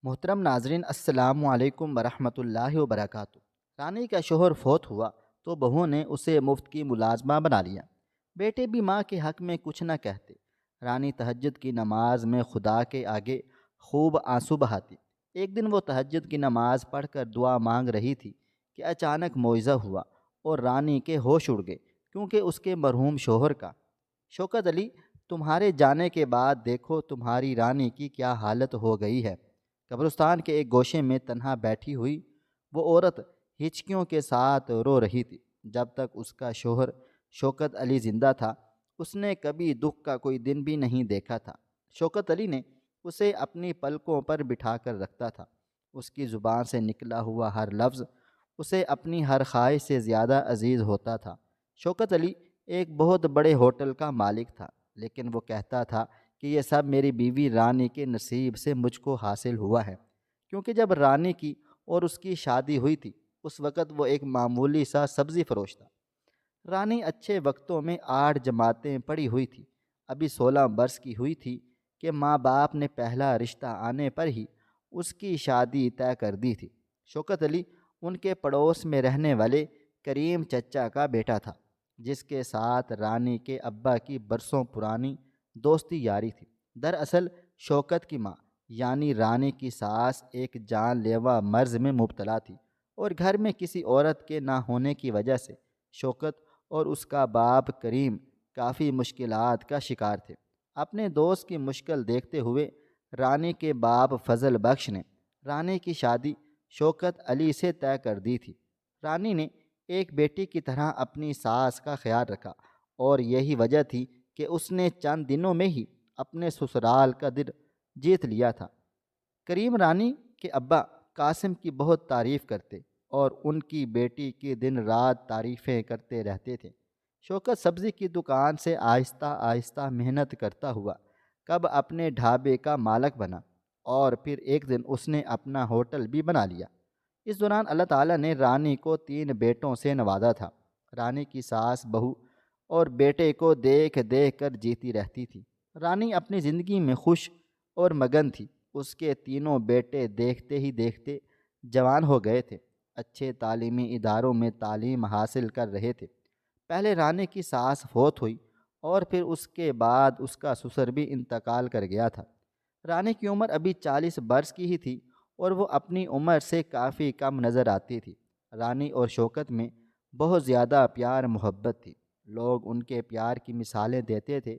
محترم ناظرین، السلام علیکم ورحمۃ اللہ وبرکاتہ۔ رانی کا شوہر فوت ہوا تو بہو نے اسے مفت کی ملازمہ بنا لیا۔ بیٹے بھی ماں کے حق میں کچھ نہ کہتے۔ رانی تہجد کی نماز میں خدا کے آگے خوب آنسو بہاتی۔ ایک دن وہ تہجد کی نماز پڑھ کر دعا مانگ رہی تھی کہ اچانک معجزہ ہوا اور رانی کے ہوش اڑ گئے، کیونکہ اس کے مرحوم شوہر کا شوکت علی، تمہارے جانے کے بعد دیکھو تمہاری رانی کی کیا حالت ہو گئی ہے۔ قبرستان کے ایک گوشے میں تنہا بیٹھی ہوئی وہ عورت ہچکیوں کے ساتھ رو رہی تھی۔ جب تک اس کا شوہر شوکت علی زندہ تھا اس نے کبھی دکھ کا کوئی دن بھی نہیں دیکھا تھا۔ شوکت علی نے اسے اپنی پلکوں پر بٹھا کر رکھتا تھا۔ اس کی زبان سے نکلا ہوا ہر لفظ اسے اپنی ہر خواہش سے زیادہ عزیز ہوتا تھا۔ شوکت علی ایک بہت بڑے ہوٹل کا مالک تھا، لیکن وہ کہتا تھا کہ یہ سب میری بیوی رانی کے نصیب سے مجھ کو حاصل ہوا ہے، کیونکہ جب رانی کی اور اس کی شادی ہوئی تھی اس وقت وہ ایک معمولی سا سبزی فروش تھا۔ رانی اچھے وقتوں میں 8 جماعتیں پڑھی ہوئی تھی، ابھی 16 برس کی ہوئی تھی کہ ماں باپ نے پہلا رشتہ آنے پر ہی اس کی شادی طے کر دی تھی۔ شوکت علی ان کے پڑوس میں رہنے والے کریم چچا کا بیٹا تھا، جس کے ساتھ رانی کے ابا کی برسوں پرانی دوستی یاری تھی۔ دراصل شوکت کی ماں یعنی رانی کی ساس ایک جان لیوا مرض میں مبتلا تھی، اور گھر میں کسی عورت کے نہ ہونے کی وجہ سے شوکت اور اس کا باپ کریم کافی مشکلات کا شکار تھے۔ اپنے دوست کی مشکل دیکھتے ہوئے رانی کے باپ فضل بخش نے رانی کی شادی شوکت علی سے طے کر دی تھی۔ رانی نے ایک بیٹی کی طرح اپنی ساس کا خیال رکھا، اور یہی وجہ تھی کہ اس نے چند دنوں میں ہی اپنے سسرال کا دل جیت لیا تھا۔ کریم رانی کے ابا قاسم کی بہت تعریف کرتے اور ان کی بیٹی کی دن رات تعریفیں کرتے رہتے تھے۔ شوکت سبزی کی دکان سے آہستہ آہستہ محنت کرتا ہوا کب اپنے ڈھابے کا مالک بنا، اور پھر ایک دن اس نے اپنا ہوٹل بھی بنا لیا۔ اس دوران اللہ تعالیٰ نے رانی کو 3 بیٹوں سے نوازا تھا۔ رانی کی ساس بہو اور بیٹے کو دیکھ دیکھ کر جیتی رہتی تھی۔ رانی اپنی زندگی میں خوش اور مگن تھی۔ اس کے تینوں بیٹے دیکھتے ہی دیکھتے جوان ہو گئے تھے، اچھے تعلیمی اداروں میں تعلیم حاصل کر رہے تھے۔ پہلے رانی کی ساس فوت ہوئی اور پھر اس کے بعد اس کا سسر بھی انتقال کر گیا تھا۔ رانی کی عمر ابھی 40 برس کی ہی تھی اور وہ اپنی عمر سے کافی کم نظر آتی تھی۔ رانی اور شوکت میں بہت زیادہ پیار محبت تھی۔ لوگ ان کے پیار کی مثالیں دیتے تھے۔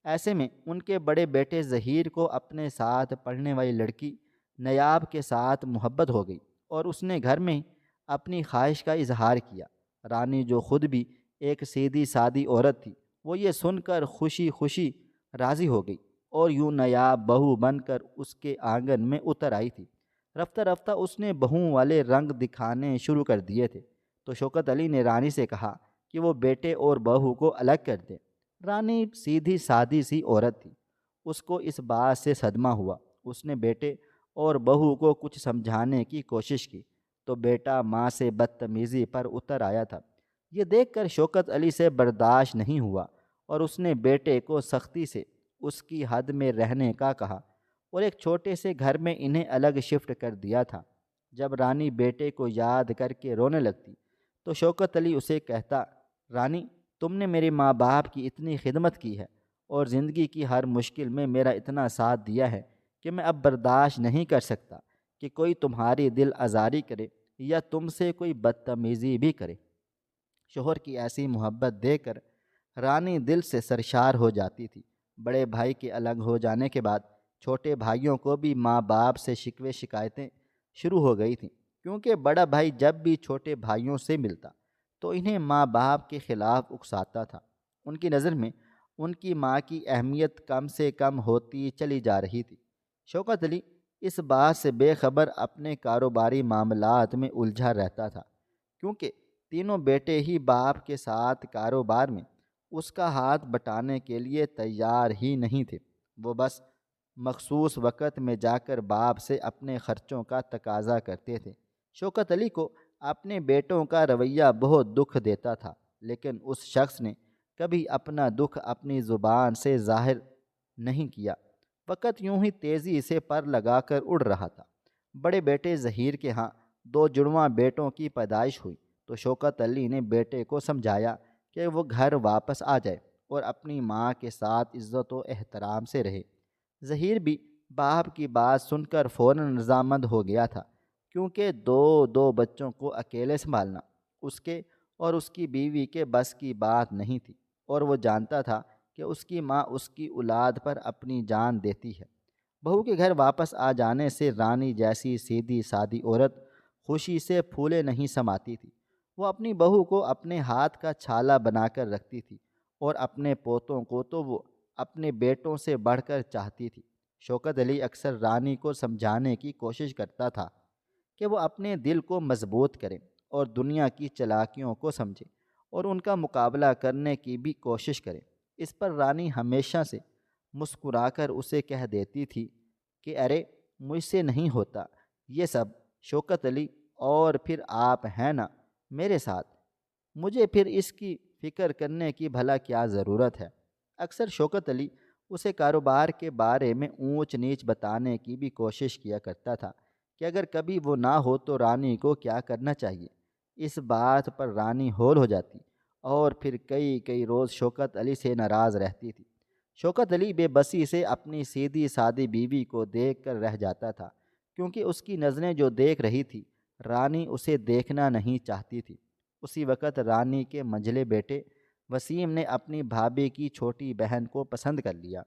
ایسے میں ان کے بڑے بیٹے ظہیر کو اپنے ساتھ پڑھنے والی لڑکی نیاب کے ساتھ محبت ہو گئی، اور اس نے گھر میں اپنی خواہش کا اظہار کیا۔ رانی جو خود بھی ایک سیدھی سادی عورت تھی، وہ یہ سن کر خوشی خوشی راضی ہو گئی اور یوں نیاب بہو بن کر اس کے آنگن میں اتر آئی تھی۔ رفتہ رفتہ اس نے بہوؤں والے رنگ دکھانے شروع کر دیے تھے، تو شوکت علی نے رانی سے کہا کہ وہ بیٹے اور بہو کو الگ کر دے۔ رانی سیدھی سادی سی عورت تھی، اس کو اس بات سے صدمہ ہوا۔ اس نے بیٹے اور بہو کو کچھ سمجھانے کی کوشش کی تو بیٹا ماں سے بدتمیزی پر اتر آیا تھا۔ یہ دیکھ کر شوکت علی سے برداشت نہیں ہوا اور اس نے بیٹے کو سختی سے اس کی حد میں رہنے کا کہا اور ایک چھوٹے سے گھر میں انہیں الگ شفٹ کر دیا تھا۔ جب رانی بیٹے کو یاد کر کے رونے لگتی تو شوکت علی اسے کہتا، رانی، تم نے میرے ماں باپ کی اتنی خدمت کی ہے اور زندگی کی ہر مشکل میں میرا اتنا ساتھ دیا ہے کہ میں اب برداشت نہیں کر سکتا کہ کوئی تمہاری دل آزاری کرے یا تم سے کوئی بدتمیزی بھی کرے۔ شوہر کی ایسی محبت دیکھ کر رانی دل سے سرشار ہو جاتی تھی۔ بڑے بھائی کے الگ ہو جانے کے بعد چھوٹے بھائیوں کو بھی ماں باپ سے شکوے شکایتیں شروع ہو گئی تھیں، کیونکہ بڑا بھائی جب بھی چھوٹے بھائیوں سے ملتا تو انہیں ماں باپ کے خلاف اکساتا تھا۔ ان کی نظر میں ان کی ماں کی اہمیت کم سے کم ہوتی چلی جا رہی تھی۔ شوکت علی اس بات سے بے خبر اپنے کاروباری معاملات میں الجھا رہتا تھا، کیونکہ تینوں بیٹے ہی باپ کے ساتھ کاروبار میں اس کا ہاتھ بٹانے کے لیے تیار ہی نہیں تھے۔ وہ بس مخصوص وقت میں جا کر باپ سے اپنے خرچوں کا تقاضا کرتے تھے۔ شوکت علی کو اپنے بیٹوں کا رویہ بہت دکھ دیتا تھا، لیکن اس شخص نے کبھی اپنا دکھ اپنی زبان سے ظاہر نہیں کیا۔ وقت یوں ہی تیزی سے پر لگا کر اڑ رہا تھا۔ بڑے بیٹے ظہیر کے ہاں 2 جڑواں بیٹوں کی پیدائش ہوئی تو شوکت علی نے بیٹے کو سمجھایا کہ وہ گھر واپس آ جائے اور اپنی ماں کے ساتھ عزت و احترام سے رہے۔ ظہیر بھی باپ کی بات سن کر فوراً رضامند ہو گیا تھا، کیونکہ دو دو بچوں کو اکیلے سنبھالنا اس کے اور اس کی بیوی کے بس کی بات نہیں تھی، اور وہ جانتا تھا کہ اس کی ماں اس کی اولاد پر اپنی جان دیتی ہے۔ بہو کے گھر واپس آ جانے سے رانی جیسی سیدھی سادی عورت خوشی سے پھولے نہیں سماتی تھی۔ وہ اپنی بہو کو اپنے ہاتھ کا چھالا بنا کر رکھتی تھی، اور اپنے پوتوں کو تو وہ اپنے بیٹوں سے بڑھ کر چاہتی تھی۔ شوکت علی اکثر رانی کو سمجھانے کی کوشش کرتا تھا کہ وہ اپنے دل کو مضبوط کرے اور دنیا کی چالاکیوں کو سمجھے اور ان کا مقابلہ کرنے کی بھی کوشش کرے۔ اس پر رانی ہمیشہ سے مسکرا کر اسے کہہ دیتی تھی کہ ارے مجھ سے نہیں ہوتا یہ سب شوکت علی، اور پھر آپ ہیں نا میرے ساتھ، مجھے پھر اس کی فکر کرنے کی بھلا کیا ضرورت ہے۔ اکثر شوکت علی اسے کاروبار کے بارے میں اونچ نیچ بتانے کی بھی کوشش کیا کرتا تھا کہ اگر کبھی وہ نہ ہو تو رانی کو کیا کرنا چاہیے۔ اس بات پر رانی ہول ہو جاتی اور پھر کئی کئی روز شوکت علی سے ناراض رہتی تھی۔ شوکت علی بے بسی سے اپنی سیدھی سادی بیوی کو دیکھ کر رہ جاتا تھا، کیونکہ اس کی نظریں جو دیکھ رہی تھی رانی اسے دیکھنا نہیں چاہتی تھی۔ اسی وقت رانی کے منجھلے بیٹے وسیم نے اپنی بھابھی کی چھوٹی بہن کو پسند کر لیا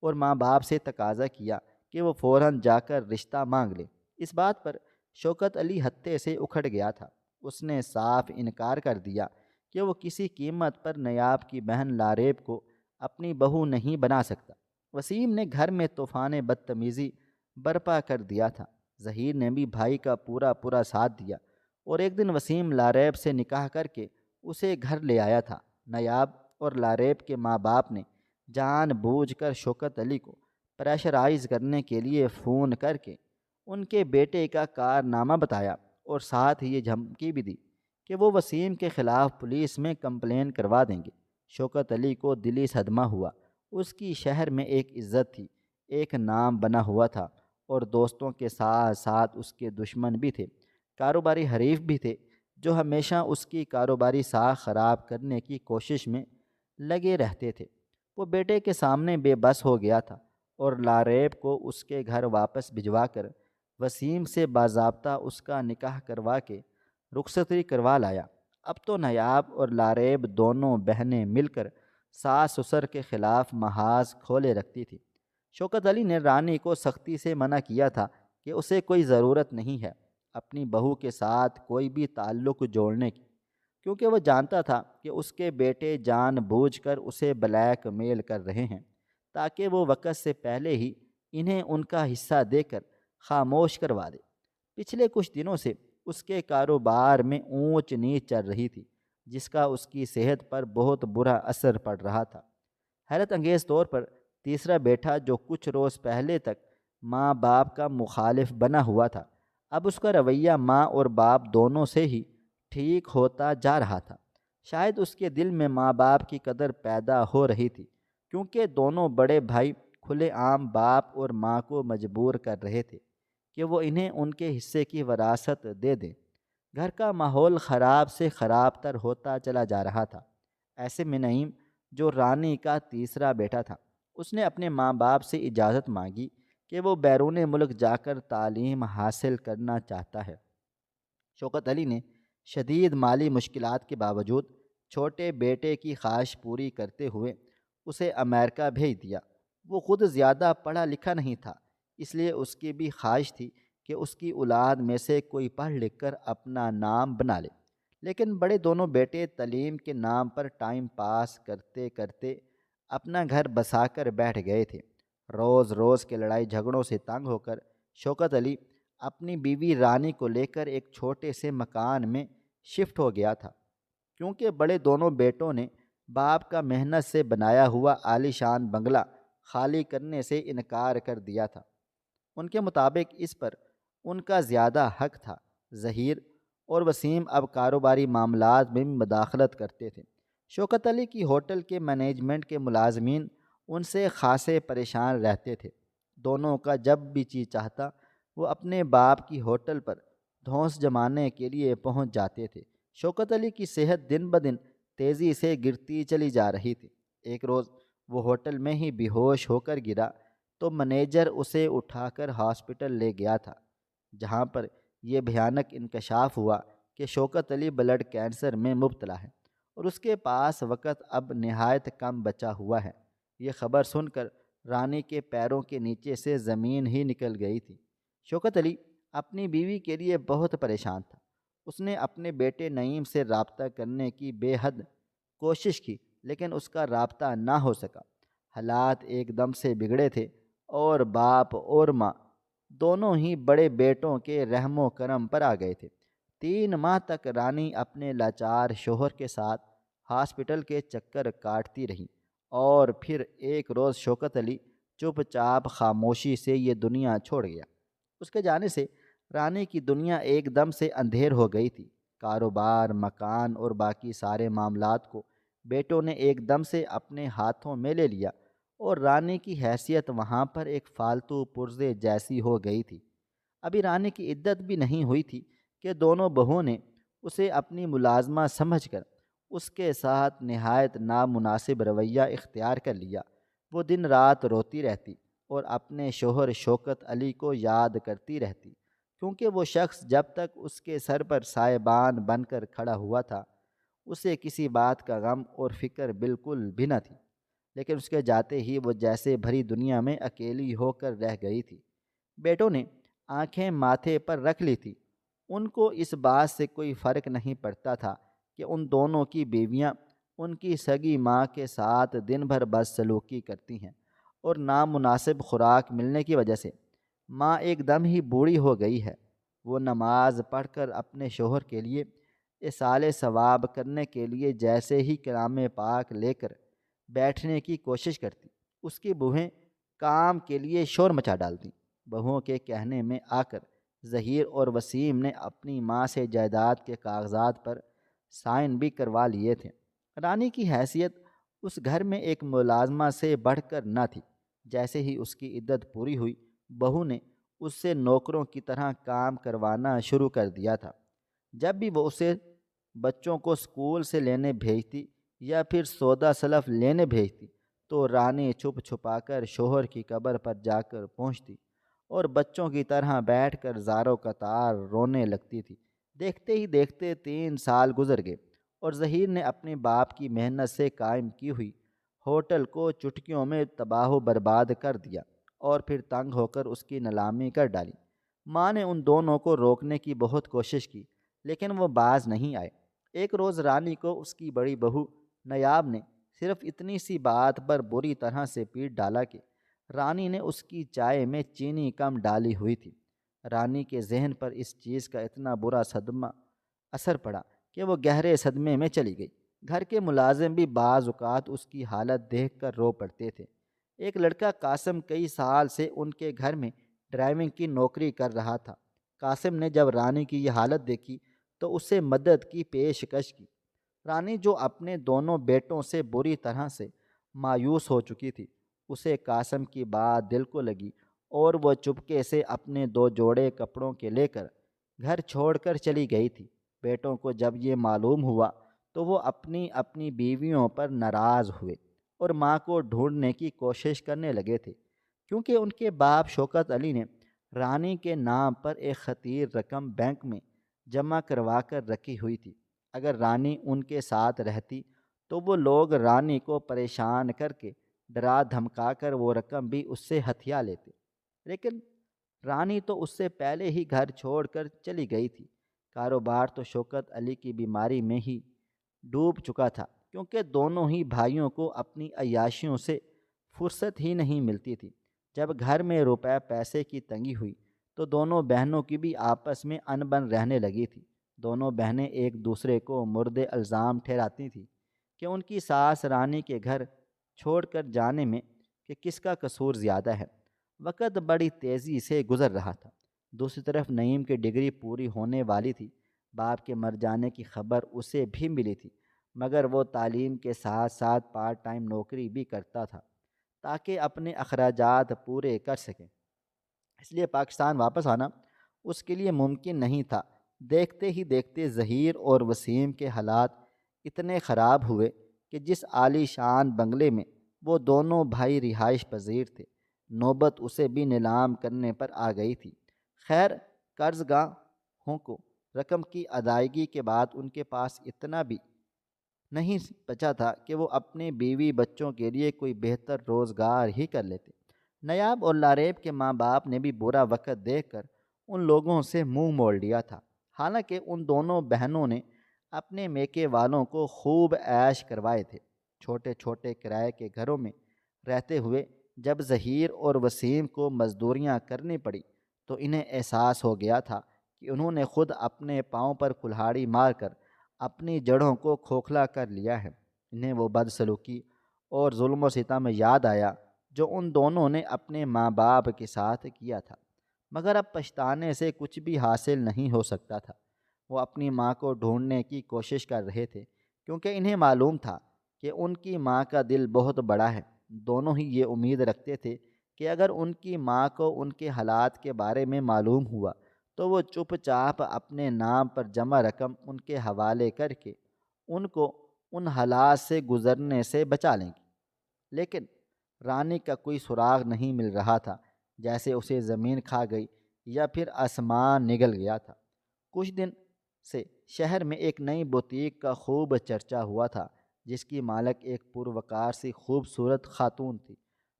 اور ماں باپ سے تقاضا کیا کہ وہ فوراً جا کر رشتہ مانگ لے۔ اس بات پر شوکت علی حتے سے اکھڑ گیا تھا۔ اس نے صاف انکار کر دیا کہ وہ کسی قیمت پر نیاب کی بہن لاریب کو اپنی بہو نہیں بنا سکتا۔ وسیم نے گھر میں طوفان بدتمیزی برپا کر دیا تھا۔ ظہیر نے بھی بھائی کا پورا ساتھ دیا اور ایک دن وسیم لاریب سے نکاح کر کے اسے گھر لے آیا تھا۔ نیاب اور لاریب کے ماں باپ نے جان بوجھ کر شوکت علی کو پریشرائز کرنے کے لیے فون کر کے ان کے بیٹے کا کارنامہ بتایا اور ساتھ ہی یہ دھمکی بھی دی کہ وہ وسیم کے خلاف پولیس میں کمپلین کروا دیں گے۔ شوکت علی کو دلی صدمہ ہوا۔ اس کی شہر میں ایک عزت تھی، ایک نام بنا ہوا تھا، اور دوستوں کے ساتھ ساتھ اس کے دشمن بھی تھے، کاروباری حریف بھی تھے، جو ہمیشہ اس کی کاروباری ساکھ خراب کرنے کی کوشش میں لگے رہتے تھے۔ وہ بیٹے کے سامنے بے بس ہو گیا تھا اور لاریب کو اس کے گھر واپس بھجوا کر وسیم سے باضابطہ اس کا نکاح کروا کے رخصتی کروا لایا۔ اب تو نیاب اور لاریب دونوں بہنیں مل کر ساس سسر کے خلاف محاذ کھولے رکھتی تھی۔ شوکت علی نے رانی کو سختی سے منع کیا تھا کہ اسے کوئی ضرورت نہیں ہے اپنی بہو کے ساتھ کوئی بھی تعلق جوڑنے کی، کیونکہ وہ جانتا تھا کہ اس کے بیٹے جان بوجھ کر اسے بلیک میل کر رہے ہیں تاکہ وہ وقت سے پہلے ہی انہیں ان کا حصہ دے کر خاموش کروا دے۔ پچھلے کچھ دنوں سے اس کے کاروبار میں اونچ نیچ چل رہی تھی، جس کا اس کی صحت پر بہت برا اثر پڑ رہا تھا۔ حیرت انگیز طور پر تیسرا بیٹا جو کچھ روز پہلے تک ماں باپ کا مخالف بنا ہوا تھا، اب اس کا رویہ ماں اور باپ دونوں سے ہی ٹھیک ہوتا جا رہا تھا۔ شاید اس کے دل میں ماں باپ کی قدر پیدا ہو رہی تھی، کیونکہ دونوں بڑے بھائی کھلے عام باپ اور ماں کو مجبور کر رہے تھے کہ وہ انہیں ان کے حصے کی وراثت دے دیں۔ گھر کا ماحول خراب سے خراب تر ہوتا چلا جا رہا تھا۔ ایسے میں نعیم، جو رانی کا تیسرا بیٹا تھا، اس نے اپنے ماں باپ سے اجازت مانگی کہ وہ بیرون ملک جا کر تعلیم حاصل کرنا چاہتا ہے۔ شوکت علی نے شدید مالی مشکلات کے باوجود چھوٹے بیٹے کی خواہش پوری کرتے ہوئے اسے امریکہ بھیج دیا۔ وہ خود زیادہ پڑھا لکھا نہیں تھا، اس لیے اس کی بھی خواہش تھی کہ اس کی اولاد میں سے کوئی پڑھ لکھ کر اپنا نام بنا لے، لیکن بڑے دونوں بیٹے تعلیم کے نام پر ٹائم پاس کرتے کرتے اپنا گھر بسا کر بیٹھ گئے تھے۔ روز روز کے لڑائی جھگڑوں سے تنگ ہو کر شوکت علی اپنی بیوی رانی کو لے کر ایک چھوٹے سے مکان میں شفٹ ہو گیا تھا، کیونکہ بڑے دونوں بیٹوں نے باپ کا محنت سے بنایا ہوا عالی شان بنگلہ خالی کرنے سے انکار کر دیا تھا۔ ان کے مطابق اس پر ان کا زیادہ حق تھا۔ ظہیر اور وسیم اب کاروباری معاملات میں مداخلت کرتے تھے۔ شوکت علی کی ہوٹل کے مینجمنٹ کے ملازمین ان سے خاصے پریشان رہتے تھے۔ دونوں کا جب بھی جی چاہتا وہ اپنے باپ کی ہوٹل پر دھونس جمانے کے لیے پہنچ جاتے تھے۔ شوکت علی کی صحت دن بدن تیزی سے گرتی چلی جا رہی تھی۔ ایک روز وہ ہوٹل میں ہی بے ہوش ہو کر گرا تو منیجر اسے اٹھا کر ہاسپٹل لے گیا تھا، جہاں پر یہ بھیانک انکشاف ہوا کہ شوکت علی بلڈ کینسر میں مبتلا ہے اور اس کے پاس وقت اب نہایت کم بچا ہوا ہے۔ یہ خبر سن کر رانی کے پیروں کے نیچے سے زمین ہی نکل گئی تھی۔ شوکت علی اپنی بیوی کے لیے بہت پریشان تھا۔ اس نے اپنے بیٹے نعیم سے رابطہ کرنے کی بے حد کوشش کی، لیکن اس کا رابطہ نہ ہو سکا۔ حالات ایک دم سے بگڑے تھے اور باپ اور ماں دونوں ہی بڑے بیٹوں کے رحم و کرم پر آ گئے تھے۔ 3 ماہ تک رانی اپنے لاچار شوہر کے ساتھ ہاسپٹل کے چکر کاٹتی رہی اور پھر ایک روز شوکت علی چپ چاپ خاموشی سے یہ دنیا چھوڑ گیا۔ اس کے جانے سے رانی کی دنیا ایک دم سے اندھیر ہو گئی تھی۔ کاروبار، مکان اور باقی سارے معاملات کو بیٹوں نے ایک دم سے اپنے ہاتھوں میں لے لیا اور رانی کی حیثیت وہاں پر ایک فالتو پرزے جیسی ہو گئی تھی۔ ابھی رانی کی عدت بھی نہیں ہوئی تھی کہ دونوں بہوؤں نے اسے اپنی ملازمہ سمجھ کر اس کے ساتھ نہایت نامناسب رویہ اختیار کر لیا۔ وہ دن رات روتی رہتی اور اپنے شوہر شوکت علی کو یاد کرتی رہتی، کیونکہ وہ شخص جب تک اس کے سر پر سائبان بن کر کھڑا ہوا تھا اسے کسی بات کا غم اور فکر بالکل بھی نہ تھی، لیکن اس کے جاتے ہی وہ جیسے بھری دنیا میں اکیلی ہو کر رہ گئی تھی۔ بیٹوں نے آنکھیں ماتھے پر رکھ لی تھی۔ ان کو اس بات سے کوئی فرق نہیں پڑتا تھا کہ ان دونوں کی بیویاں ان کی سگی ماں کے ساتھ دن بھر بدسلوکی کرتی ہیں اور نامناسب خوراک ملنے کی وجہ سے ماں ایک دم ہی بوڑھی ہو گئی ہے۔ وہ نماز پڑھ کر اپنے شوہر کے لیے اصالِ ثواب کرنے کے لیے جیسے ہی کلام پاک لے کر بیٹھنے کی کوشش کرتی، اس کی بہویں کام کے لیے شور مچا ڈالتیں۔ بہوؤں کے کہنے میں آ کر ظہیر اور وسیم نے اپنی ماں سے جائیداد کے کاغذات پر سائن بھی کروا لیے تھے۔ رانی کی حیثیت اس گھر میں ایک ملازمہ سے بڑھ کر نہ تھی۔ جیسے ہی اس کی عدت پوری ہوئی، بہو نے اس سے نوکروں کی طرح کام کروانا شروع کر دیا تھا۔ جب بھی وہ اسے بچوں کو اسکول سے لینے بھیجتی یا پھر سودا سلف لینے بھیجتی تو رانی چھپ چھپا کر شوہر کی قبر پر جا کر پہنچتی اور بچوں کی طرح بیٹھ کر زاروں قطار رونے لگتی تھی۔ دیکھتے ہی دیکھتے 3 سال گزر گئے اور ظہیر نے اپنے باپ کی محنت سے قائم کی ہوئی ہوٹل کو چٹکیوں میں تباہ و برباد کر دیا اور پھر تنگ ہو کر اس کی نیلامی کر ڈالی۔ ماں نے ان دونوں کو روکنے کی بہت کوشش کی، لیکن وہ باز نہیں آئے۔ ایک روز رانی کو اس کی بڑی بہو نیاب نے صرف اتنی سی بات پر بری طرح سے پیٹ ڈالا کہ رانی نے اس کی چائے میں چینی کم ڈالی ہوئی تھی۔ رانی کے ذہن پر اس چیز کا اتنا برا صدمہ اثر پڑا کہ وہ گہرے صدمے میں چلی گئی۔ گھر کے ملازم بھی بعض اوقات اس کی حالت دیکھ کر رو پڑتے تھے۔ ایک لڑکا قاسم کئی سال سے ان کے گھر میں ڈرائیونگ کی نوکری کر رہا تھا۔ قاسم نے جب رانی کی یہ حالت دیکھی تو اسے مدد کی پیشکش کی۔ رانی جو اپنے دونوں بیٹوں سے بری طرح سے مایوس ہو چکی تھی، اسے قاسم کی بات دل کو لگی اور وہ چپکے سے اپنے 2 جوڑے کپڑوں کے لے کر گھر چھوڑ کر چلی گئی تھی۔ بیٹوں کو جب یہ معلوم ہوا تو وہ اپنی اپنی بیویوں پر ناراض ہوئے اور ماں کو ڈھونڈنے کی کوشش کرنے لگے تھے، کیونکہ ان کے باپ شوکت علی نے رانی کے نام پر ایک خطیر رقم بینک میں جمع کروا کر رکھی ہوئی تھی۔ اگر رانی ان کے ساتھ رہتی تو وہ لوگ رانی کو پریشان کر کے ڈرا دھمکا کر وہ رقم بھی اس سے ہتھیا لیتے، لیکن رانی تو اس سے پہلے ہی گھر چھوڑ کر چلی گئی تھی۔ کاروبار تو شوکت علی کی بیماری میں ہی ڈوب چکا تھا، کیونکہ دونوں ہی بھائیوں کو اپنی عیاشیوں سے فرصت ہی نہیں ملتی تھی۔ جب گھر میں روپے پیسے کی تنگی ہوئی تو دونوں بہنوں کی بھی آپس میں انبن رہنے لگی تھی۔ دونوں بہنیں ایک دوسرے کو مرد الزام ٹھہراتی تھیں کہ ان کی ساس رانی کے گھر چھوڑ کر جانے میں کہ کس کا قصور زیادہ ہے۔ وقت بڑی تیزی سے گزر رہا تھا۔ دوسری طرف نعیم کی ڈگری پوری ہونے والی تھی۔ باپ کے مر جانے کی خبر اسے بھی ملی تھی، مگر وہ تعلیم کے ساتھ ساتھ پارٹ ٹائم نوکری بھی کرتا تھا تاکہ اپنے اخراجات پورے کر سکے۔ اس لیے پاکستان واپس آنا اس کے لیے ممکن نہیں تھا۔ دیکھتے ہی دیکھتے ظہیر اور وسیم کے حالات اتنے خراب ہوئے کہ جس عالی شان بنگلے میں وہ دونوں بھائی رہائش پذیر تھے، نوبت اسے بھی نیلام کرنے پر آ گئی تھی۔ خیر، قرض گاہوں کو رقم کی ادائیگی کے بعد ان کے پاس اتنا بھی نہیں بچا تھا کہ وہ اپنے بیوی بچوں کے لیے کوئی بہتر روزگار ہی کر لیتے۔ نیاب اور لاریب کے ماں باپ نے بھی برا وقت دیکھ کر ان لوگوں سے منہ موڑ لیا تھا۔ حالانکہ ان دونوں بہنوں نے اپنے میکے والوں کو خوب عیش کروائے تھے۔ چھوٹے چھوٹے کرائے کے گھروں میں رہتے ہوئے جب ظہیر اور وسیم کو مزدوریاں کرنی پڑی تو انہیں احساس ہو گیا تھا کہ انہوں نے خود اپنے پاؤں پر کلہاڑی مار کر اپنی جڑوں کو کھوکھلا کر لیا ہے۔ انہیں وہ بدسلوکی اور ظلم و ستم یاد آیا جو ان دونوں نے اپنے ماں باپ کے ساتھ کیا تھا، مگر اب پچھتانے سے کچھ بھی حاصل نہیں ہو سکتا تھا۔ وہ اپنی ماں کو ڈھونڈنے کی کوشش کر رہے تھے کیونکہ انہیں معلوم تھا کہ ان کی ماں کا دل بہت بڑا ہے۔ دونوں ہی یہ امید رکھتے تھے کہ اگر ان کی ماں کو ان کے حالات کے بارے میں معلوم ہوا تو وہ چپ چاپ اپنے نام پر جمع رقم ان کے حوالے کر کے ان کو ان حالات سے گزرنے سے بچا لیں گی۔ لیکن رانی کا کوئی سراغ نہیں مل رہا تھا، جیسے اسے زمین کھا گئی یا پھر آسمان نگل گیا تھا۔ کچھ دن سے شہر میں ایک نئی بوتیک کا خوب چرچا ہوا تھا، جس کی مالک ایک پروقار سی خوبصورت خاتون تھی۔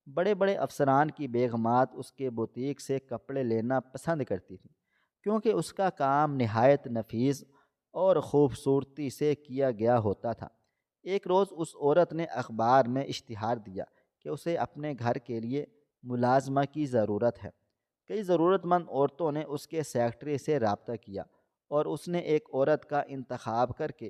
بڑے بڑے افسران کی بیگمات اس کے بوتیک سے کپڑے لینا پسند کرتی تھیں، کیونکہ اس کا کام نہایت نفیس اور خوبصورتی سے کیا گیا ہوتا تھا۔ ایک روز اس عورت نے اخبار میں اشتہار دیا کہ اسے اپنے گھر کے لیے ملازمہ کی ضرورت ہے۔ کئی ضرورت مند عورتوں نے اس کے سیکرٹری سے رابطہ کیا اور اس نے ایک عورت کا انتخاب کر کے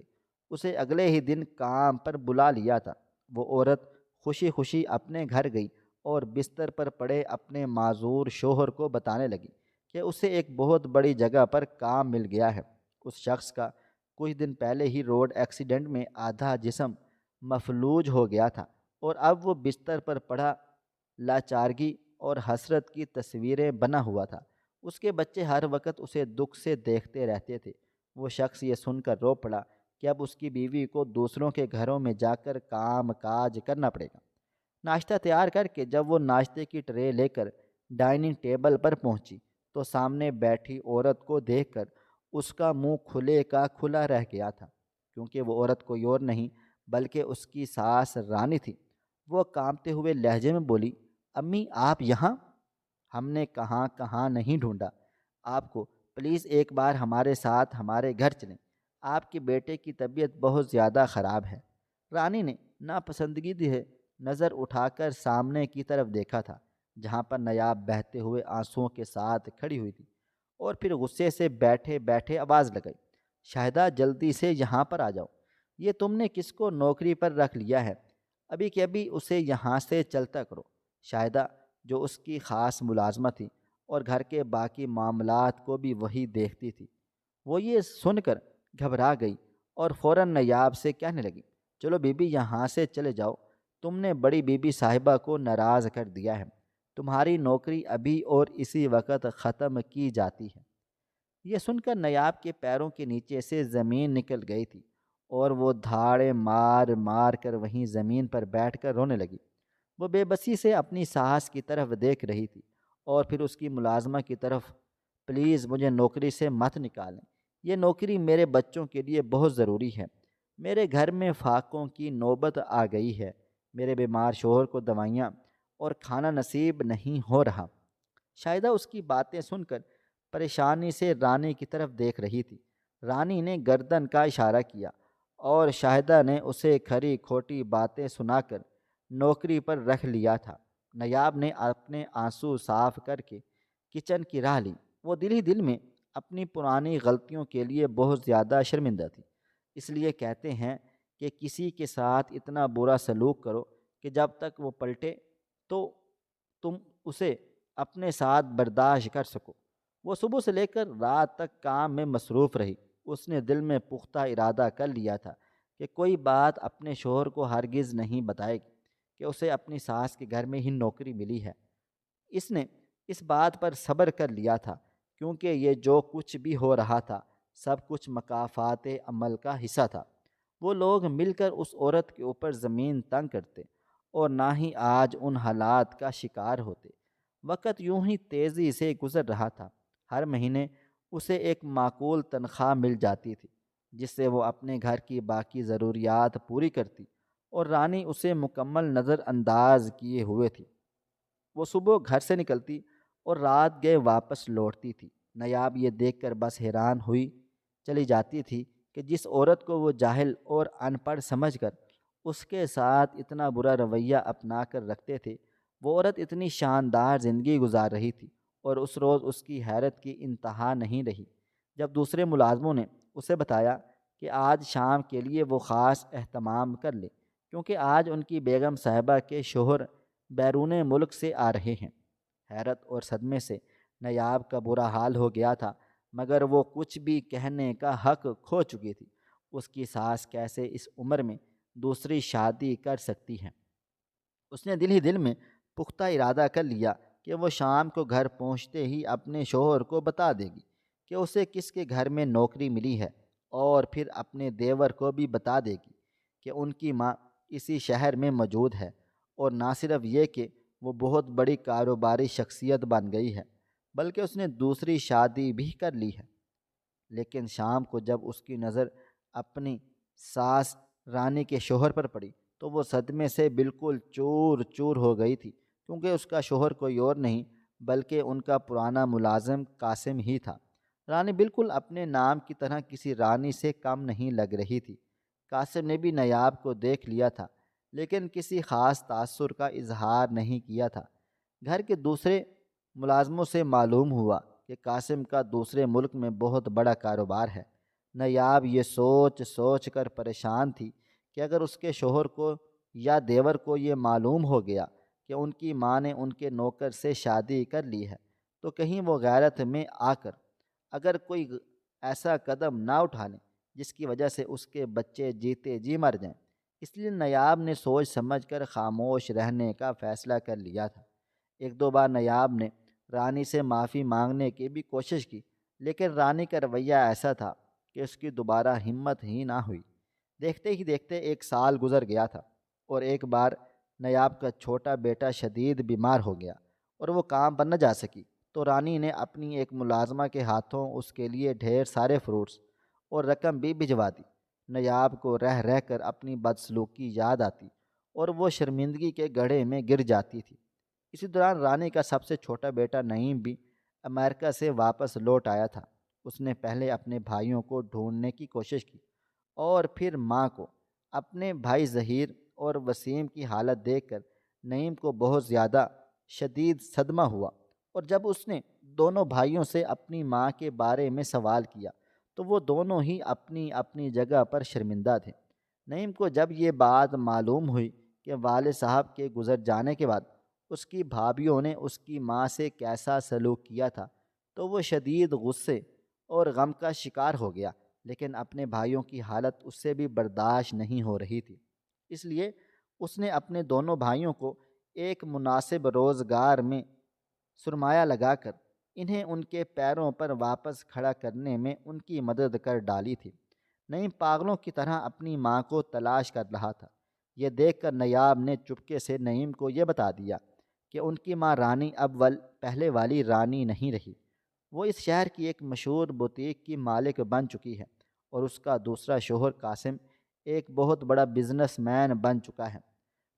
اسے اگلے ہی دن کام پر بلا لیا تھا۔ وہ عورت خوشی خوشی اپنے گھر گئی اور بستر پر پڑے اپنے معذور شوہر کو بتانے لگی کہ اسے ایک بہت بڑی جگہ پر کام مل گیا ہے۔ اس شخص کا کچھ دن پہلے ہی روڈ ایکسیڈنٹ میں آدھا جسم مفلوج ہو گیا تھا اور اب وہ بستر پر پڑا لاچارگی اور حسرت کی تصویریں بنا ہوا تھا۔ اس کے بچے ہر وقت اسے دکھ سے دیکھتے رہتے تھے۔ وہ شخص یہ سن کر رو پڑا کہ اب اس کی بیوی کو دوسروں کے گھروں میں جا کر کام کاج کرنا پڑے گا۔ ناشتہ تیار کر کے جب وہ ناشتے کی ٹرے لے کر ڈائننگ ٹیبل پر پہنچی تو سامنے بیٹھی عورت کو دیکھ کر اس کا منہ کھلے کا کھلا رہ گیا تھا، کیونکہ وہ عورت کوئی اور نہیں بلکہ اس کی ساس رانی تھی۔ وہ کانپتے ہوئے لہجے میں بولی، امی آپ یہاں؟ ہم نے کہاں کہاں نہیں ڈھونڈا آپ کو، پلیز ایک بار ہمارے ساتھ ہمارے گھر چلیں، آپ کے بیٹے کی طبیعت بہت زیادہ خراب ہے۔ رانی نے ناپسندگی سے نظر اٹھا کر سامنے کی طرف دیکھا تھا، جہاں پر نیاب بہتے ہوئے آنسوؤں کے ساتھ کھڑی ہوئی تھی، اور پھر غصے سے بیٹھے بیٹھے آواز لگائی، شاہدہ جلدی سے یہاں پر آ جاؤ۔ یہ تم نے کس کو نوکری پر رکھ لیا ہے؟ ابھی کہ ابھی اسے یہاں سے چلتا کرو۔ شاہدہ، جو اس کی خاص ملازمت تھی اور گھر کے باقی معاملات کو بھی وہی دیکھتی تھی، وہ یہ سن کر گھبرا گئی اور فوراً نیاب سے کہنے لگی، چلو بی بی یہاں سے چلے جاؤ، تم نے بڑی بی بی صاحبہ کو ناراض کر دیا ہے، تمہاری نوکری ابھی اور اسی وقت ختم کی جاتی ہے۔ یہ سن کر نیاب کے پیروں کے نیچے سے زمین نکل گئی تھی اور وہ دھاڑیں مار مار کر وہیں زمین پر بیٹھ کر رونے لگی۔ وہ بے بسی سے اپنی ساس کی طرف دیکھ رہی تھی اور پھر اس کی ملازمہ کی طرف، پلیز مجھے نوکری سے مت نکالیں، یہ نوکری میرے بچوں کے لیے بہت ضروری ہے، میرے گھر میں فاقوں کی نوبت آ گئی ہے، میرے بیمار شوہر کو دوائیاں اور کھانا نصیب نہیں ہو رہا۔ شاہدہ اس کی باتیں سن کر پریشانی سے رانی کی طرف دیکھ رہی تھی۔ رانی نے گردن کا اشارہ کیا اور شاہدہ نے اسے کھری کھوٹی باتیں سنا کر نوکری پر رکھ لیا تھا۔ نیاب نے اپنے آنسو صاف کر کے کچن کی راہ لی۔ وہ دل ہی دل میں اپنی پرانی غلطیوں کے لیے بہت زیادہ شرمندہ تھی۔ اس لیے کہتے ہیں کہ کسی کے ساتھ اتنا برا سلوک کرو کہ جب تک وہ پلٹے تو تم اسے اپنے ساتھ برداشت کر سکو۔ وہ صبح سے لے کر رات تک کام میں مصروف رہی۔ اس نے دل میں پختہ ارادہ کر لیا تھا کہ کوئی بات اپنے شوہر کو ہرگز نہیں بتائے گی کہ اسے اپنی ساس کے گھر میں ہی نوکری ملی ہے۔ اس نے اس بات پر صبر کر لیا تھا، کیونکہ یہ جو کچھ بھی ہو رہا تھا سب کچھ مکافات عمل کا حصہ تھا۔ وہ لوگ مل کر اس عورت کے اوپر زمین تنگ کرتے اور نہ ہی آج ان حالات کا شکار ہوتے۔ وقت یوں ہی تیزی سے گزر رہا تھا۔ ہر مہینے اسے ایک معقول تنخواہ مل جاتی تھی، جس سے وہ اپنے گھر کی باقی ضروریات پوری کرتی، اور رانی اسے مکمل نظر انداز کیے ہوئے تھی۔ وہ صبح گھر سے نکلتی اور رات گئے واپس لوٹتی تھی۔ نیاب یہ دیکھ کر بس حیران ہوئی چلی جاتی تھی کہ جس عورت کو وہ جاہل اور ان پڑھ سمجھ کر اس کے ساتھ اتنا برا رویہ اپنا کر رکھتے تھے، وہ عورت اتنی شاندار زندگی گزار رہی تھی، اور اس روز اس کی حیرت کی انتہا نہیں رہی جب دوسرے ملازموں نے اسے بتایا کہ آج شام کے لیے وہ خاص اہتمام کر لے، کیونکہ آج ان کی بیگم صاحبہ کے شوہر بیرون ملک سے آ رہے ہیں۔ حیرت اور صدمے سے نیاب کا برا حال ہو گیا تھا، مگر وہ کچھ بھی کہنے کا حق کھو چکی تھی۔ اس کی ساس کیسے اس عمر میں دوسری شادی کر سکتی ہے؟ اس نے دل ہی دل میں پختہ ارادہ کر لیا کہ وہ شام کو گھر پہنچتے ہی اپنے شوہر کو بتا دے گی کہ اسے کس کے گھر میں نوکری ملی ہے، اور پھر اپنے دیور کو بھی بتا دے گی کہ ان کی ماں اسی شہر میں موجود ہے، اور نہ صرف یہ کہ وہ بہت بڑی کاروباری شخصیت بن گئی ہے، بلکہ اس نے دوسری شادی بھی کر لی ہے۔ لیکن شام کو جب اس کی نظر اپنی ساس رانی کے شوہر پر پڑی تو وہ صدمے سے بالکل چور چور ہو گئی تھی، کیونکہ اس کا شوہر کوئی اور نہیں بلکہ ان کا پرانا ملازم قاسم ہی تھا۔ رانی بالکل اپنے نام کی طرح کسی رانی سے کم نہیں لگ رہی تھی۔ قاسم نے بھی نیاب کو دیکھ لیا تھا، لیکن کسی خاص تاثر کا اظہار نہیں کیا تھا۔ گھر کے دوسرے ملازموں سے معلوم ہوا کہ قاسم کا دوسرے ملک میں بہت بڑا کاروبار ہے۔ نیاب یہ سوچ سوچ کر پریشان تھی کہ اگر اس کے شوہر کو یا دیور کو یہ معلوم ہو گیا کہ ان کی ماں نے ان کے نوکر سے شادی کر لی ہے، تو کہیں وہ غیرت میں آ کر اگر کوئی ایسا قدم نہ اٹھا لیں جس کی وجہ سے اس کے بچے جیتے جی مر جائیں۔ اس لیے نیاب نے سوچ سمجھ کر خاموش رہنے کا فیصلہ کر لیا تھا۔ ایک دو بار نیاب نے رانی سے معافی مانگنے کی بھی کوشش کی، لیکن رانی کا رویہ ایسا تھا کہ اس کی دوبارہ ہمت ہی نہ ہوئی۔ دیکھتے ہی دیکھتے ایک سال گزر گیا تھا، اور ایک بار نیاب کا چھوٹا بیٹا شدید بیمار ہو گیا اور وہ کام پر نہ جا سکی، تو رانی نے اپنی ایک ملازمہ کے ہاتھوں اس کے لیے ڈھیر سارے فروٹس اور رقم بھی بھجوا دی۔ نیاب کو رہ رہ کر اپنی بدسلوکی یاد آتی اور وہ شرمندگی کے گڑھے میں گر جاتی تھی۔ اسی دوران رانی کا سب سے چھوٹا بیٹا نعیم بھی امریکہ سے واپس لوٹ آیا تھا۔ اس نے پہلے اپنے بھائیوں کو ڈھونڈنے کی کوشش کی، اور پھر ماں کو۔ اپنے بھائی ظہیر اور وسیم کی حالت دیکھ کر نعیم کو بہت زیادہ شدید صدمہ ہوا، اور جب اس نے دونوں بھائیوں سے اپنی ماں کے بارے میں سوال کیا تو وہ دونوں ہی اپنی اپنی جگہ پر شرمندہ تھے۔ نعیم کو جب یہ بات معلوم ہوئی کہ والد صاحب کے گزر جانے کے بعد اس کی بھابھیوں نے اس کی ماں سے کیسا سلوک کیا تھا، تو وہ شدید غصے اور غم کا شکار ہو گیا، لیکن اپنے بھائیوں کی حالت اس سے بھی برداشت نہیں ہو رہی تھی۔ اس لیے اس نے اپنے دونوں بھائیوں کو ایک مناسب روزگار میں سرمایہ لگا کر انہیں ان کے پیروں پر واپس کھڑا کرنے میں ان کی مدد کر ڈالی تھی۔ نعیم پاگلوں کی طرح اپنی ماں کو تلاش کر رہا تھا۔ یہ دیکھ کر نیاب نے چپکے سے نعیم کو یہ بتا دیا کہ ان کی ماں رانی اب پہلے والی رانی نہیں رہی۔ وہ اس شہر کی ایک مشہور بوتیک کی مالک بن چکی ہے، اور اس کا دوسرا شوہر قاسم ایک بہت بڑا بزنس مین بن چکا ہے۔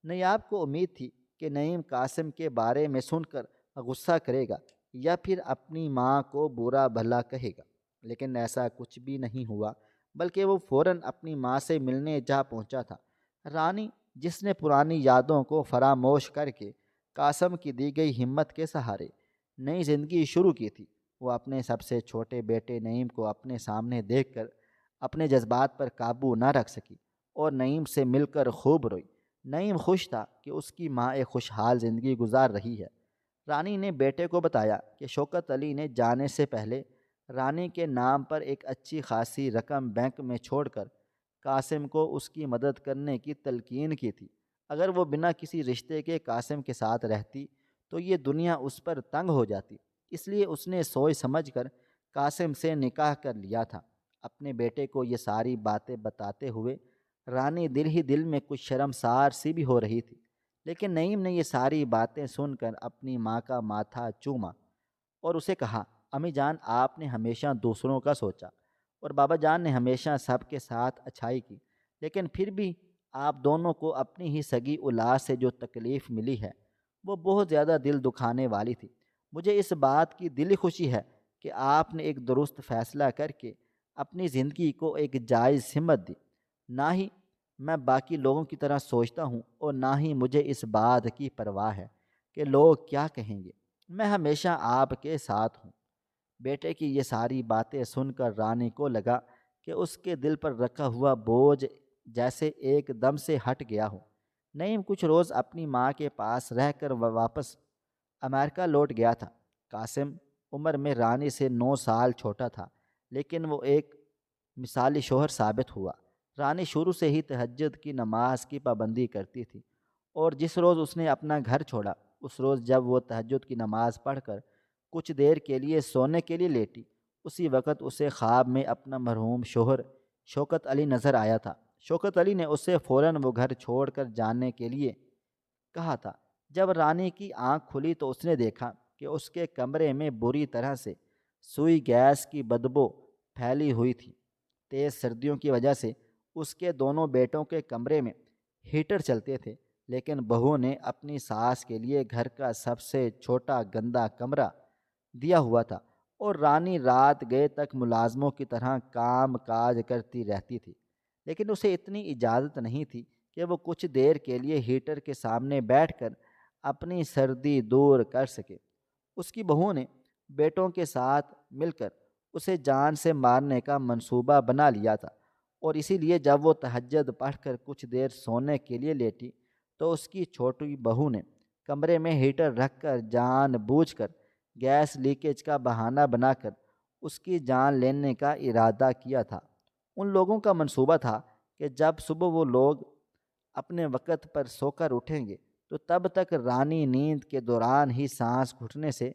نیاب کو امید تھی کہ نعیم قاسم کے بارے میں سن کر غصہ کرے گا یا پھر اپنی ماں کو برا بھلا کہے گا، لیکن ایسا کچھ بھی نہیں ہوا، بلکہ وہ فوراً اپنی ماں سے ملنے جا پہنچا تھا۔ رانی، جس نے پرانی یادوں کو فراموش کر کے قاسم کی دی گئی ہمت کے سہارے نئی زندگی شروع کی تھی، وہ اپنے سب سے چھوٹے بیٹے نعیم کو اپنے سامنے دیکھ کر اپنے جذبات پر قابو نہ رکھ سکی اور نعیم سے مل کر خوب روئی۔ نعیم خوش تھا کہ اس کی ماں ایک خوشحال زندگی گزار رہی ہے۔ رانی نے بیٹے کو بتایا کہ شوکت علی نے جانے سے پہلے رانی کے نام پر ایک اچھی خاصی رقم بینک میں چھوڑ کر قاسم کو اس کی مدد کرنے کی تلقین کی تھی۔ اگر وہ بنا کسی رشتے کے قاسم کے ساتھ رہتی تو یہ دنیا اس پر تنگ ہو جاتی، اس لیے اس نے سوچ سمجھ کر قاسم سے نکاح کر لیا تھا۔ اپنے بیٹے کو یہ ساری باتیں بتاتے ہوئے رانی دل ہی دل میں کچھ شرمسار سی بھی ہو رہی تھی، لیکن نعیم نے یہ ساری باتیں سن کر اپنی ماں کا ماتھا چوما اور اسے کہا، امی جان آپ نے ہمیشہ دوسروں کا سوچا اور بابا جان نے ہمیشہ سب کے ساتھ اچھائی کی، لیکن پھر بھی آپ دونوں کو اپنی ہی سگی اولاد سے جو تکلیف ملی ہے وہ بہت زیادہ دل دکھانے والی تھی۔ مجھے اس بات کی دلی خوشی ہے کہ آپ نے ایک درست فیصلہ کر کے اپنی زندگی کو ایک جائز سمت دی۔ نہ ہی میں باقی لوگوں کی طرح سوچتا ہوں اور نہ ہی مجھے اس بات کی پرواہ ہے کہ لوگ کیا کہیں گے، میں ہمیشہ آپ کے ساتھ ہوں۔ بیٹے کی یہ ساری باتیں سن کر رانی کو لگا کہ اس کے دل پر رکھا ہوا بوجھ جیسے ایک دم سے ہٹ گیا ہو۔ نعیم کچھ روز اپنی ماں کے پاس رہ کر واپس امریکہ لوٹ گیا تھا۔ قاسم عمر میں رانی سے 9 سال چھوٹا تھا، لیکن وہ ایک مثالی شوہر ثابت ہوا۔ رانی شروع سے ہی تہجد کی نماز کی پابندی کرتی تھی، اور جس روز اس نے اپنا گھر چھوڑا اس روز جب وہ تہجد کی نماز پڑھ کر کچھ دیر کے لیے سونے کے لیے لیٹی، اسی وقت اسے خواب میں اپنا مرحوم شوہر شوکت علی نظر آیا تھا۔ شوکت علی نے اسے فوراً وہ گھر چھوڑ کر جانے کے لیے کہا تھا۔ جب رانی کی آنکھ کھلی تو اس نے دیکھا کہ اس کے کمرے میں بری طرح سے سوئی گیس کی بدبو پھیلی ہوئی تھی۔ تیز سردیوں کی وجہ سے اس کے دونوں بیٹوں کے کمرے میں ہیٹر چلتے تھے، لیکن بہو نے اپنی ساس کے لیے گھر کا سب سے چھوٹا گندا کمرہ دیا ہوا تھا، اور رانی رات گئے تک ملازموں کی طرح کام کاج کرتی رہتی تھی، لیکن اسے اتنی اجازت نہیں تھی کہ وہ کچھ دیر کے لیے ہیٹر کے سامنے بیٹھ کر اپنی سردی دور کر سکے۔ اس کی بہو نے بیٹوں کے ساتھ مل کر اسے جان سے مارنے کا منصوبہ بنا لیا تھا، اور اسی لیے جب وہ تہجد پڑھ کر کچھ دیر سونے کے لیے لیٹی تو اس کی چھوٹی بہو نے کمرے میں ہیٹر رکھ کر جان بوجھ کر گیس لیکیج کا بہانہ بنا کر اس کی جان لینے کا ارادہ کیا تھا۔ ان لوگوں کا منصوبہ تھا کہ جب صبح وہ لوگ اپنے وقت پر سو کر اٹھیں گے تو تب تک رانی نیند کے دوران ہی سانس گھٹنے سے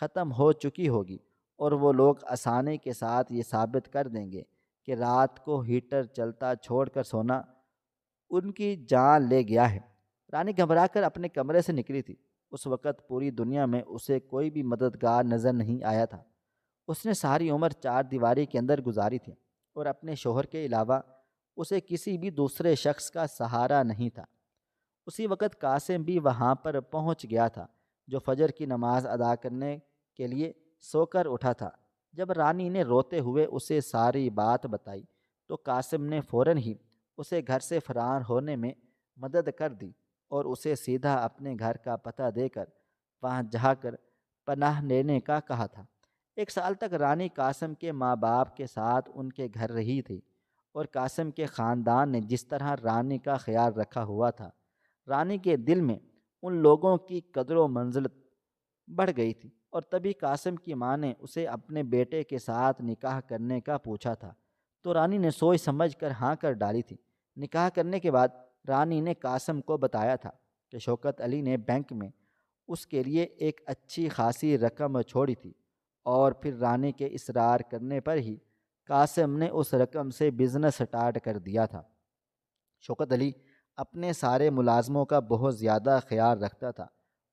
ختم ہو چکی ہوگی، اور وہ لوگ آسانی کے ساتھ یہ ثابت کر دیں گے کہ رات کو ہیٹر چلتا چھوڑ کر سونا ان کی جان لے گیا ہے۔ رانی گھبرا کر اپنے کمرے سے نکلی تھی۔ اس وقت پوری دنیا میں اسے کوئی بھی مددگار نظر نہیں آیا تھا۔ اس نے ساری عمر چار دیواری کے اندر گزاری تھی، اور اپنے شوہر کے علاوہ اسے کسی بھی دوسرے شخص کا سہارا نہیں تھا۔ اسی وقت قاسم بھی وہاں پر پہنچ گیا تھا، جو فجر کی نماز ادا کرنے کے لیے سو کر اٹھا تھا۔ جب رانی نے روتے ہوئے اسے ساری بات بتائی تو قاسم نے فوراً ہی اسے گھر سے فرار ہونے میں مدد کر دی، اور اسے سیدھا اپنے گھر کا پتہ دے کر وہاں جا کر پناہ لینے کا کہا تھا۔ 1 سال تک رانی قاسم کے ماں باپ کے ساتھ ان کے گھر رہی تھی، اور قاسم کے خاندان نے جس طرح رانی کا خیال رکھا ہوا تھا، رانی کے دل میں ان لوگوں کی قدر و منزلت بڑھ گئی تھی، اور تبھی قاسم کی ماں نے اسے اپنے بیٹے کے ساتھ نکاح کرنے کا پوچھا تھا، تو رانی نے سوچ سمجھ کر ہاں کر ڈالی تھی۔ نکاح کرنے کے بعد رانی نے قاسم کو بتایا تھا کہ شوکت علی نے بینک میں اس کے لیے ایک اچھی خاصی رقم چھوڑی تھی، اور پھر رانی کے اصرار کرنے پر ہی قاسم نے اس رقم سے بزنس سٹارٹ کر دیا تھا۔ شوکت علی اپنے سارے ملازموں کا بہت زیادہ خیال رکھتا تھا،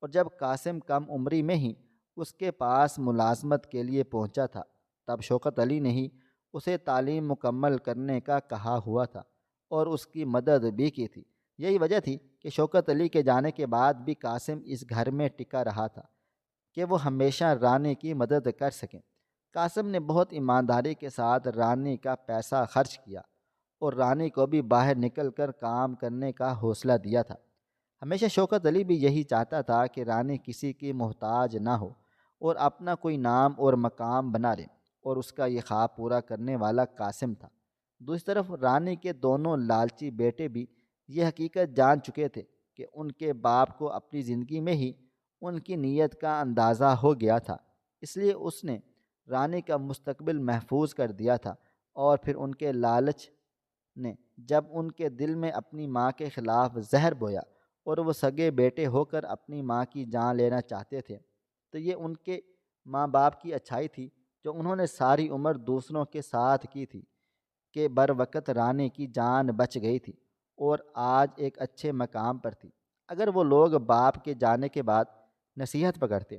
اور جب قاسم کم عمری میں ہی اس کے پاس ملازمت کے لیے پہنچا تھا تب شوکت علی نے ہی اسے تعلیم مکمل کرنے کا کہا ہوا تھا اور اس کی مدد بھی کی تھی۔ یہی وجہ تھی کہ شوکت علی کے جانے کے بعد بھی قاسم اس گھر میں ٹکا رہا تھا کہ وہ ہمیشہ رانی کی مدد کر سکیں۔ قاسم نے بہت ایمانداری کے ساتھ رانی کا پیسہ خرچ کیا، اور رانی کو بھی باہر نکل کر کام کرنے کا حوصلہ دیا تھا۔ ہمیشہ شوکت علی بھی یہی چاہتا تھا کہ رانی کسی کی محتاج نہ ہو اور اپنا کوئی نام اور مقام بنا لے، اور اس کا یہ خواب پورا کرنے والا قاسم تھا۔ دوسری طرف رانی کے دونوں لالچی بیٹے بھی یہ حقیقت جان چکے تھے کہ ان کے باپ کو اپنی زندگی میں ہی ان کی نیت کا اندازہ ہو گیا تھا، اس لیے اس نے رانی کا مستقبل محفوظ کر دیا تھا، اور پھر ان کے لالچ نے جب ان کے دل میں اپنی ماں کے خلاف زہر بویا اور وہ سگے بیٹے ہو کر اپنی ماں کی جان لینا چاہتے تھے، تو یہ ان کے ماں باپ کی اچھائی تھی جو انہوں نے ساری عمر دوسروں کے ساتھ کی تھی کہ بروقت رانی کی جان بچ گئی تھی اور آج ایک اچھے مقام پر تھی۔ اگر وہ لوگ باپ کے جانے کے بعد نصیحت پکڑتے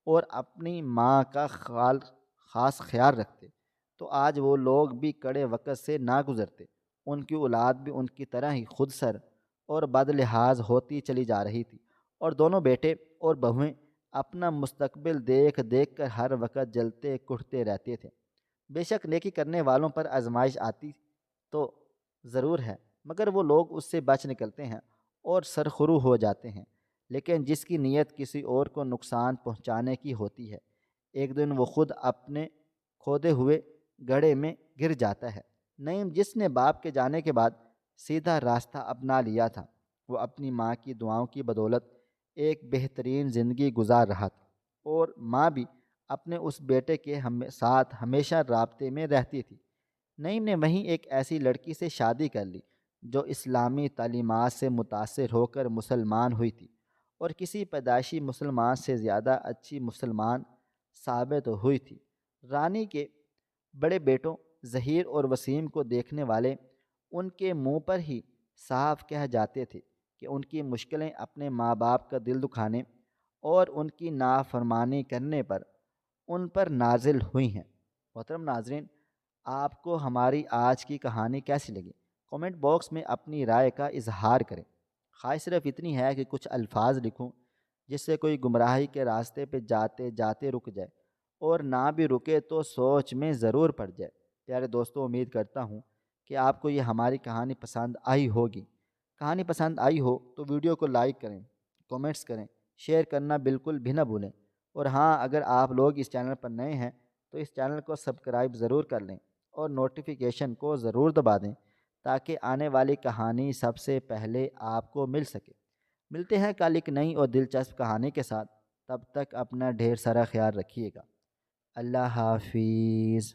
اور اپنی ماں کا خاص خیال رکھتے تو آج وہ لوگ بھی کڑے وقت سے نہ گزرتے، ان کی اولاد بھی ان کی طرح ہی خود سر اور بد لحاظ ہوتی چلی جا رہی تھی، اور دونوں بیٹے اور بہویں اپنا مستقبل دیکھ دیکھ کر ہر وقت جلتے کٹتے رہتے تھے۔ بے شک نیکی کرنے والوں پر آزمائش آتی تو ضرور ہے، مگر وہ لوگ اس سے بچ نکلتے ہیں اور سرخرو ہو جاتے ہیں، لیکن جس کی نیت کسی اور کو نقصان پہنچانے کی ہوتی ہے، ایک دن وہ خود اپنے کھودے ہوئے گڑھے میں گر جاتا ہے۔ نعیم، جس نے باپ کے جانے کے بعد سیدھا راستہ اپنا لیا تھا، وہ اپنی ماں کی دعاؤں کی بدولت ایک بہترین زندگی گزار رہا تھا، اور ماں بھی اپنے اس بیٹے کے ساتھ ہمیشہ رابطے میں رہتی تھی۔ نعیم نے وہیں ایک ایسی لڑکی سے شادی کر لی جو اسلامی تعلیمات سے متاثر ہو کر مسلمان ہوئی تھی، اور کسی پیدائشی مسلمان سے زیادہ اچھی مسلمان ثابت ہوئی تھی۔ رانی کے بڑے بیٹوں ظہیر اور وسیم کو دیکھنے والے ان کے منہ پر ہی صاف کہہ جاتے تھے کہ ان کی مشکلیں اپنے ماں باپ کا دل دکھانے اور ان کی نافرمانی کرنے پر ان پر نازل ہوئی ہیں۔ محترم ناظرین، آپ کو ہماری آج کی کہانی کیسی لگی؟ کمنٹ باکس میں اپنی رائے کا اظہار کریں۔ خواہش صرف اتنی ہے کہ کچھ الفاظ لکھوں جس سے کوئی گمراہی کے راستے پہ جاتے جاتے رک جائے، اور نہ بھی رکے تو سوچ میں ضرور پڑ جائے۔ پیارے دوستوں، امید کرتا ہوں کہ آپ کو یہ ہماری کہانی پسند آئی ہوگی۔ کہانی پسند آئی ہو تو ویڈیو کو لائک کریں، کومنٹس کریں، شیئر کرنا بالکل بھی نہ بھولیں، اور ہاں، اگر آپ لوگ اس چینل پر نئے ہیں تو اس چینل کو سبسکرائب ضرور کر لیں اور نوٹیفیکیشن کو ضرور دبا دیں تاکہ آنے والی کہانی سب سے پہلے آپ کو مل سکے۔ ملتے ہیں کل ایک نئی اور دلچسپ کہانی کے ساتھ، تب تک اپنا ڈھیر سارا خیال رکھیے گا۔ اللہ حافظ۔